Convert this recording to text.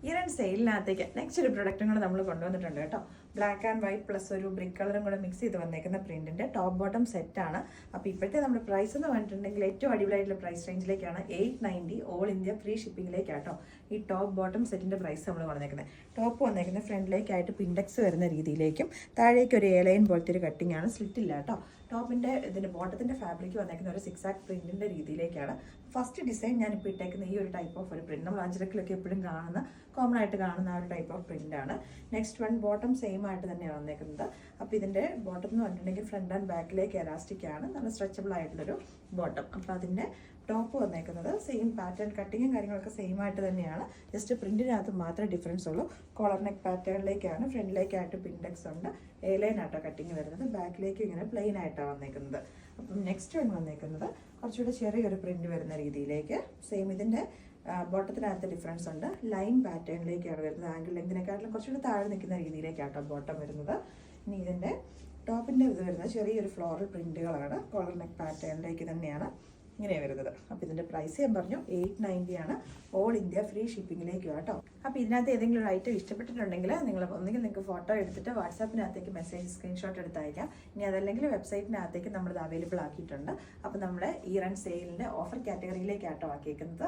Year and സെയിലിനകത്തേക്ക് next ഒരു പ്രൊഡക്റ്റും കൂടെ നമ്മൾ കൊണ്ടുവന്നിട്ടുണ്ട് കേട്ടോ. ബ്ലാക്ക് ആൻഡ് വൈറ്റ് പ്ലസ് ഒരു ബ്രിക്ക് കളറും കൂടെ മിക്സ് ചെയ്ത് വന്നേക്കുന്ന പ്രിന്റിന്റെ ടോപ്പ് ബോട്ടം സെറ്റാണ്. അപ്പോൾ ഇപ്പോഴത്തെ നമ്മുടെ പ്രൈസ് എന്ന് പറഞ്ഞിട്ടുണ്ടെങ്കിൽ ഏറ്റവും അടിപൊളിയായിട്ടുള്ള പ്രൈസ് റേഞ്ചിലേക്കാണ് 890 ഓൾ ഇന്ത്യ ഫ്രീ ഷിപ്പിംഗിലേക്കാട്ടോ ഈ ടോപ്പ് ബോട്ടം സെറ്റിന്റെ പ്രൈസ് നമ്മൾ വന്നേക്കുന്നത്. ടോപ്പ് വന്നേക്കുന്നത് ഫ്രണ്ടിലേക്കായിട്ട് പിൻഡെക്സ് വരുന്ന രീതിയിലേക്കും താഴേക്ക് ഒരു എയർലൈൻ പോലത്തെ ഒരു കട്ടിംഗ് ആണ്, സ്ലിറ്റ് ഇല്ല കേട്ടോ. ടോപ്പിന്റെ ഇതിന്റെ ബോട്ടത്തിന്റെ ഫാബ്രിക് വന്നേക്കുന്ന ഒരു 6 ആക്ട് പ്രിന്റിന്റെ രീതിയിലേക്കാണ്. ഫസ്റ്റ് ഡിസൈൻ ഞാൻ ഇപ്പോൾ ഇട്ടേക്കുന്ന ഈ ഒരു ടൈപ്പ് ഓഫ് ഒരു പ്രിന്റ് നമ്മൾ അഞ്ചരക്കിലൊക്കെ എപ്പോഴും കാണുന്ന കോമൺ ആയിട്ട് കാണുന്ന ആ ഒരു ടൈപ്പ് ഓഫ് പ്രിന്റ് ആണ്. നെക്സ്റ്റ് വൺ ബോട്ടം സെയിം ആയിട്ട് തന്നെയാണ് വന്നേക്കുന്നത്. അപ്പോൾ ഇതിന്റെ ബോട്ടം എന്ന് പറഞ്ഞിട്ടുണ്ടെങ്കിൽ ഫ്രണ്ട് ആൻഡ് ബാക്കിലേക്ക് എലാസ്റ്റിക് ആണ്, നല്ല സ്ട്രെച്ചബിൾ ആയിട്ടുള്ളൊരു ബോട്ടം. അപ്പോൾ അതിന്റെ ടോപ്പ് വന്നേക്കുന്നത് സെയിം പാറ്റേൺ കട്ടിങ്ങും കാര്യങ്ങളൊക്കെ സെയിം ആയിട്ട് തന്നെയാണ്, ജസ്റ്റ് പ്രിന്റിനകത്ത് മാത്രമേ ഡിഫറൻസ് ഉള്ളൂ. കോളർ നെക്ക് പാറ്റേണിലേക്കാണ്, ഫ്രണ്ടിലേക്കായിട്ട് പിൻഡെക്സ് ഉണ്ട്, എ ലൈൻ ആട്ടോ കട്ടിങ് വരുന്നത്, ബാക്കിലേക്ക് ഇങ്ങനെ പ്ലെയിൻ ആയിട്ടാണ് വന്നേക്കുന്നത്. അപ്പം നെക്സ്റ്റ് വൺ വന്നേക്കുന്നത് കുറച്ചുകൂടെ ചെറിയൊരു പ്രിന്റ് വരുന്ന രീതിയിലേക്ക്, സെയിം ഇതിന്റെ ബോട്ടത്തിനകത്ത് ഡിഫറൻസ് ഉണ്ട്, ലൈൻ പാറ്റേണിലേക്കാണ് വരുന്നത്, ആംഗിൾ ലെങ്തിനെക്കാട്ടിലും കുറച്ചുകൂടി താഴെ നിൽക്കുന്ന രീതിയിലേക്കാട്ടോ ബോട്ടം വരുന്നത്. ഇനി ഇതിന്റെ ടോപ്പിന്റെ ഇത് വരുന്നത് ചെറിയൊരു ഫ്ലോറൽ പ്രിന്റുകളാണ്, കോളർ നെക്ക് പാറ്റേണിലേക്ക് തന്നെയാണ് ഇങ്ങനെ വരുന്നത്. അപ്പോൾ ഇതിന്റെ പ്രൈസ് ഞാൻ പറഞ്ഞു 890 ആണ്, ഓൾ ഇന്ത്യ ഫ്രീ ഷിപ്പിംഗിലേക്ക് കേട്ടോ. അപ്പോൾ ഇതിനകത്ത് ഏതെങ്കിലും ഒരു ഐറ്റം ഇഷ്ടപ്പെട്ടിട്ടുണ്ടെങ്കിൽ നിങ്ങൾ ഒന്നെങ്കിൽ നിങ്ങൾക്ക് ഫോട്ടോ എടുത്തിട്ട് വാട്സാപ്പിനകത്തേക്ക് മെസ്സേജ് സ്ക്രീൻഷോട്ട് എടുത്ത് അയക്കാം. ഇനി അതല്ലെങ്കിൽ വെബ്സൈറ്റിനകത്തേക്ക് നമ്മളിത് അവൈലബിൾ ആക്കിയിട്ടുണ്ട്. അപ്പോൾ നമ്മുടെ ഇയർ ആൻഡ് സെയിലിന്റെ ഓഫർ കാറ്റഗറിയിലേക്കാട്ടോ ആക്കിയേക്കുന്നത്.